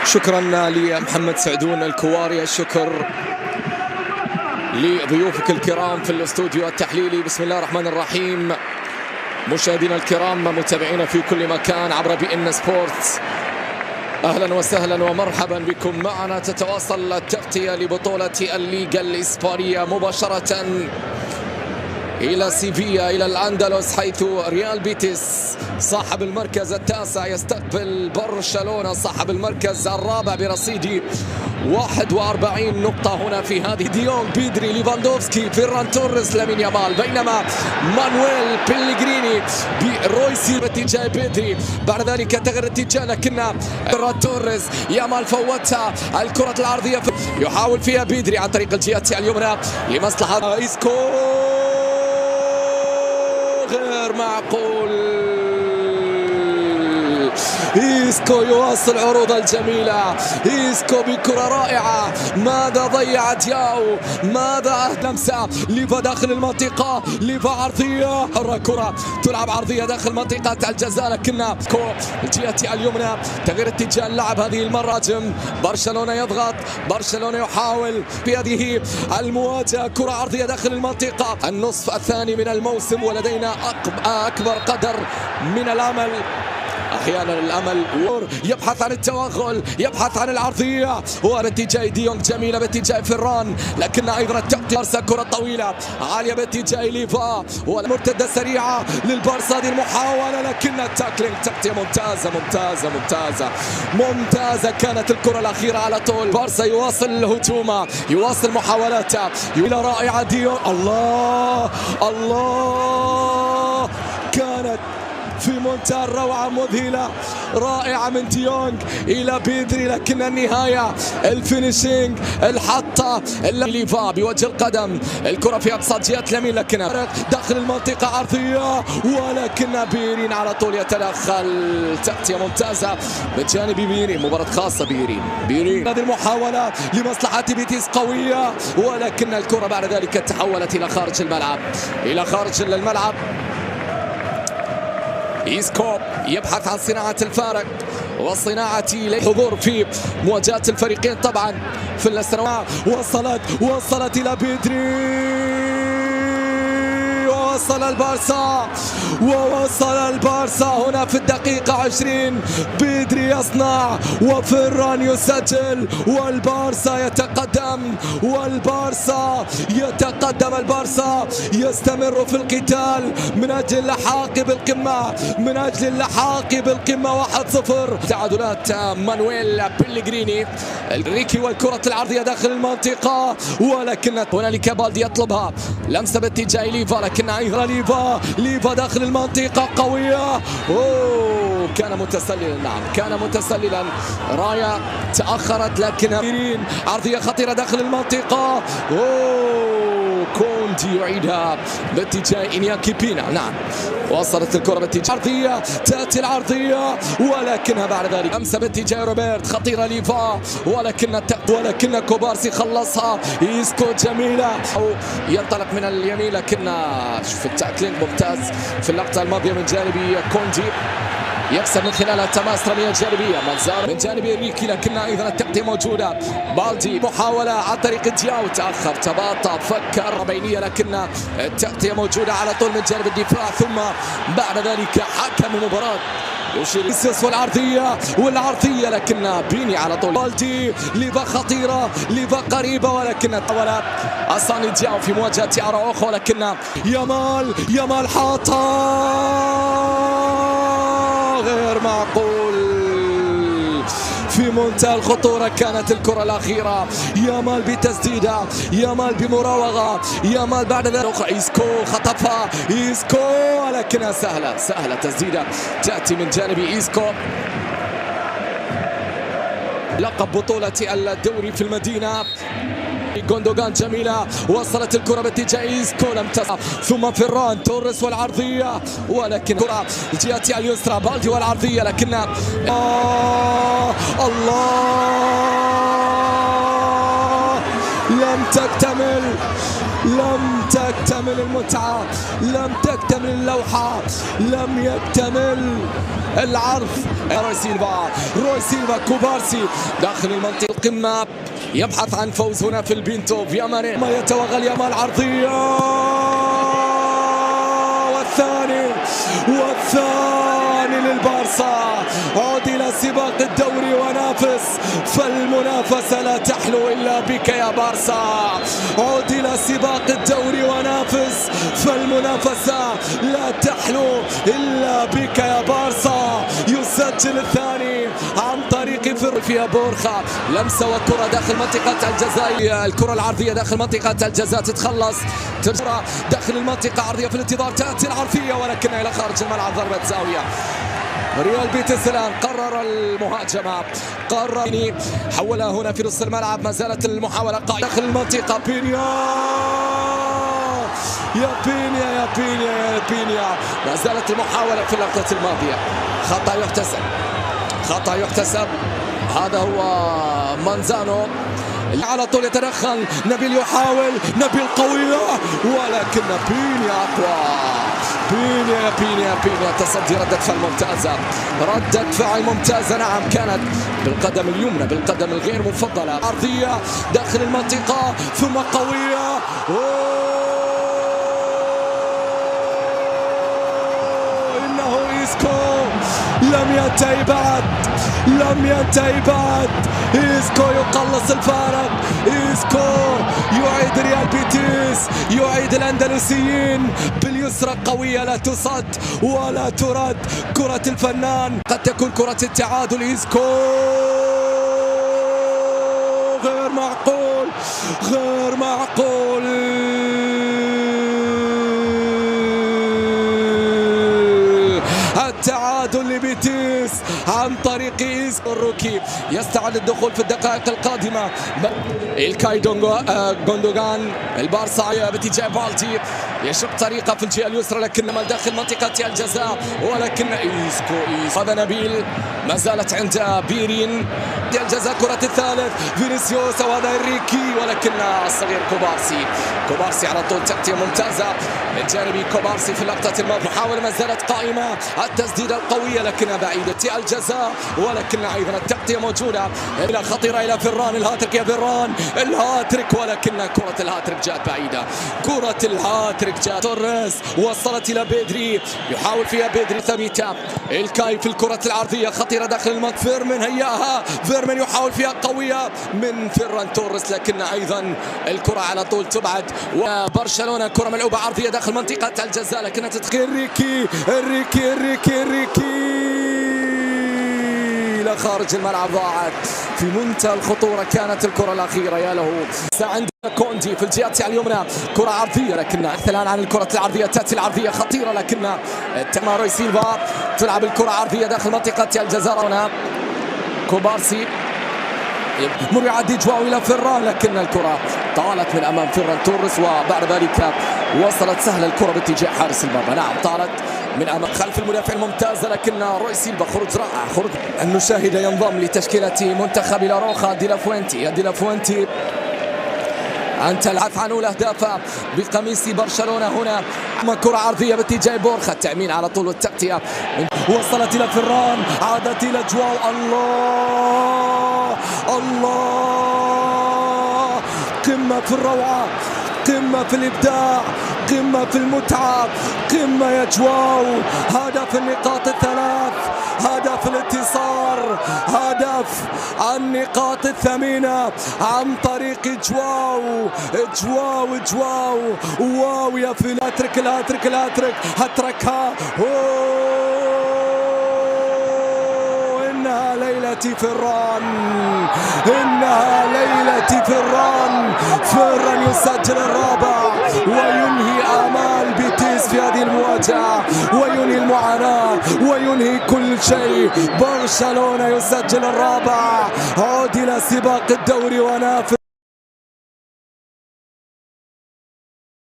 شكرا لمحمد سعدون الكواري، الشكر لضيوفك الكرام في الاستوديو التحليلي. بسم الله الرحمن الرحيم. مشاهدينا الكرام، متابعينا في كل مكان عبر بي ان سبورتس، اهلا وسهلا ومرحبا بكم معنا. تتواصل التغطية لبطولة الليغا الإسبانية مباشرة إلى سيفيا، إلى الأندلس، حيث ريال بيتيس صاحب المركز التاسع يستقبل برشلونة صاحب المركز الرابع برصيد 41 نقطة. هنا في هذه ديونغ، بيدري، ليفاندوفسكي، فيران توريس، لامين يامال، بينما مانويل بيليغريني برويسي باتجاه بيدري. بعد ذلك تغير اتجاه، لكن فيران توريس، يامال فوتها الكرة العرضية يحاول فيها بيدري عن طريق الجهة اليمنى لمصلحة إيسكو. غير معقول، إيسكو يواصل عروض الجميلة. إيسكو بكرة رائعة، ماذا ضيع دياو، ماذا لمسة ليفا داخل المنطقة، ليفا عرضية، الكرة تلعب عرضية داخل منطقة الجزاء، لكن الجهة اليمنى تغيير اتجاه اللعب هذه المرة. برشلونة يضغط، برشلونة يحاول في هذه المواجهة، كرة عرضية داخل المنطقة. النصف الثاني من الموسم ولدينا أكبر قدر من الأمل. احيانا الامل يبحث عن التوغل، يبحث عن العرضيه، وباتجاه ديونغ جميله باتجاه فران، لكن ايضا التغطيه. كره طويله عاليه باتجاه ليفا، والمرتده سريعه للبارسا. هذه المحاوله، لكن التاكلينج، تغطيه ممتازه ممتازه ممتازه ممتازه. كانت الكره الاخيره على طول. بارسا يواصل الهجوم، يواصل محاولاته الى رائعه ديونغ. الله الله، كانت في منتهى الروعة، مذهلة رائعة من ديونغ إلى بيدري، لكن النهاية الفينيشينج، الحطة ليفا بوجه القدم. الكرة في أقصى جهة اليمين، لكن داخل المنطقة عرضية، ولكن بيرين على طول يتدخل. تغطية ممتازة من جانب بيرين، مباراة خاصة بيرين. هذه المحاولة لمصلحة بيتيس قوية، ولكن الكرة بعد ذلك تحولت إلى خارج الملعب، إلى خارج الملعب. إيسكو يبحث عن صناعة الفارق وصناعة الحضور في مواجهة الفريقين طبعا في السنوات. وصلت إلى بيدري، ووصل البارسا هنا في الدقيقة 20. بيدري يصنع وفران يسجل، والبارسا يتقدم، البارسا يستمر في القتال من أجل اللحاق بالقمة، 1-0. تعادلات مانويل بيليغريني، الريكي، والكرة العرضية داخل المنطقة، ولكن هنالك بالدي يطلبها، لمسة باتجاه ليفا، لكن أيضا ليفا داخل المنطقة قوية. كان متسللا، نعم كان متسللا. رايا تأخرت، لكن عرضية خطيرة داخل المنطقة. كوندي يعيدها باتجاه إنياكي بينا، نعم وصلت الكرة باتجاه عرضية، تأتي العرضية، ولكنها بعد ذلك لمسة باتجاه روبرت، خطيرة ليفا، ولكن كوبارسي خلصها. إيسكو جميلة، ينطلق من اليمين، لكن شوف التاكلينج ممتاز في اللقطة الماضية من جانب كوندي، يكسب من خلال التماس رمية جانبية. منزار من جانب ريكي، لكن ايضا التغطية موجودة. بالدي محاولة عن طريق دياو، تأخر، تباطأ، فكر بينية، لكن التغطية موجودة على طول من جانب الدفاع. ثم بعد ذلك حكم المباراة يشير والعرضية، لكن بيني على طول. بالدي، ليفا خطيرة، ليفا قريبة، ولكن طولت أصاني دياو في مواجهة أراوخو، لكن يامال حاطها. غير معقول، في منتهى الخطورة كانت الكرة الأخيرة. يامال بتسديدة، يامال بمراوغة، يامال بعد ذلك أخرى. إيسكو خطفها، ولكنها سهلة تسديدة تأتي من جانب إيسكو. لقب بطولة الدوري في المدينة. جوندوغان جميلة، وصلت الكرة باتجاه إيسكو، لم تصل. ثم فران توريس والعرضية، ولكن الكرة الجهة اليسرى، بالدي والعرضية، لكن الله، لم تكتمل المتعة، لم تكتمل اللوحة، لم يكتمل العرض روي سيلفا كوبارسي داخل المنطقة القمة يبحث عن فوز هنا في البينتو فياماري ما يتوغل يامال عرضية والثاني للبارسا. عود إلى سباق الدوري ونافس فالمنافسة لا تحلو إلا بك يا بارسا. عود إلى سباق الدوري ونافس فالمنافسة لا تحلو إلا بك يا بارسا. يسجل الثاني عن طريق فيها بورخا لمسة وكرة داخل منطقة الجزاء. الكرة العرضية داخل منطقة الجزاء تتخلص ترجع داخل المنطقة عرضية في الانتظار تأتي العرضية ولكنها إلى خارج الملعب ضربة زاوية. ريال بيتيس الآن قرر المهاجمة قرر حولها هنا في نص الملعب. ما زالت المحاولة قائمة داخل المنطقة يا بينيا ما زالت المحاولة في اللقطة الماضية. خطأ يحتسب هذا هو مانزانو على طول يتدخل نبيل يحاول نبيل قوية ولكن بينيا أقوى. بينيا تصدي ردة فعل ممتازة نعم كانت بالقدم اليمنى بالقدم الغير مفضلة. عرضية داخل المنطقة ثم قوية إنه إيسكو لم ينتهي بعد. إيسكو يقلص الفارق. إيسكو يعيد ريال بيتيس يعيد الأندلسيين باليسرى قوية لا تصد ولا ترد. كرة الفنان قد تكون كرة التعادل. إيسكو غير معقول التعادل لبيتيس عن طريق إيسكو. الروكي يستعد الدخول في الدقائق القادمة. إلكاي غوندوغان البارسا باتجاه بالتي يشق طريقة في الجهة اليسرى لكن ما داخل منطقة الجزاء ولكن إيسكو هذا نبيل ما زالت عند بيرين الجزاء. كرة الثالث فينيسيوس وهذا إنريكي ولكن الصغير كوبارسي على طول تغطية ممتازة من جانب كوبارسي في اللقطة الماضية. محاولة ما زالت قائمة التسديدة القوية لكنها بعيدة الجزاء ولكن أيضا التغطية موجودة. إلى خطيرة إلى فيران الهاتريك يا فيران الهاتريك ولكن كرة الهاتريك جاءت بعيدة. توريس وصلت إلى بيدري يحاول فيها بيدري ثابتة. الكاي في الكرة العرضية خطيرة داخل المنطقة. فيرمين هياها فيرمين يحاول فيها قوية من فيران توريس لكن أيضا الكرة على طول تبعد. وبرشلونة كرة ملعوبة عرضية داخل منطقة الجزاء لكنها تدخل إنريكي إلى خارج الملعب. ضاعت في منتهى الخطورة كانت الكرة الأخيرة يا له. عندنا كوندي في الجهة اليمنى كرة عرضية لكن الآن عن الكرة العرضية تأتي العرضية خطيرة لكن روي سيلفا تلعب الكرة عرضية داخل منطقة الجزاء. هنا كوبارسي مر يعدي جواو إلى فيران لكن الكرة طالت من أمام فيران توريس وبعد ذلك وصلت سهلة الكرة باتجاه حارس المرمى. نعم طالت من أمام خلف المدافع الممتازة لكن روي سيلفا خروج رائع. المشاهد ينضم لتشكيلة منتخب لاروخا دي لافوينتي أنت العث عن الأهداف بقميص برشلونة. هنا كرة عرضية باتجاه بورخا التأمين على طول التغطية وصلت إلى فيران عادت إلى جواو. الله قمة في الروعة قمة في الإبداع قمة في المتعة قمة يا جواو. هدف النقاط الثلاث هدف الانتصار هدف النقاط الثمينة عن طريق جواو واو يا في الهاتريك هتركها. إنها ليلة فيران فيران يسجل الرابع وينهي آمال بيتيس في هذه المواجهة وينهي المعاناة وينهي كل شيء. برشلونة يسجل الرابع. عود إلى سباق الدوري ونافس.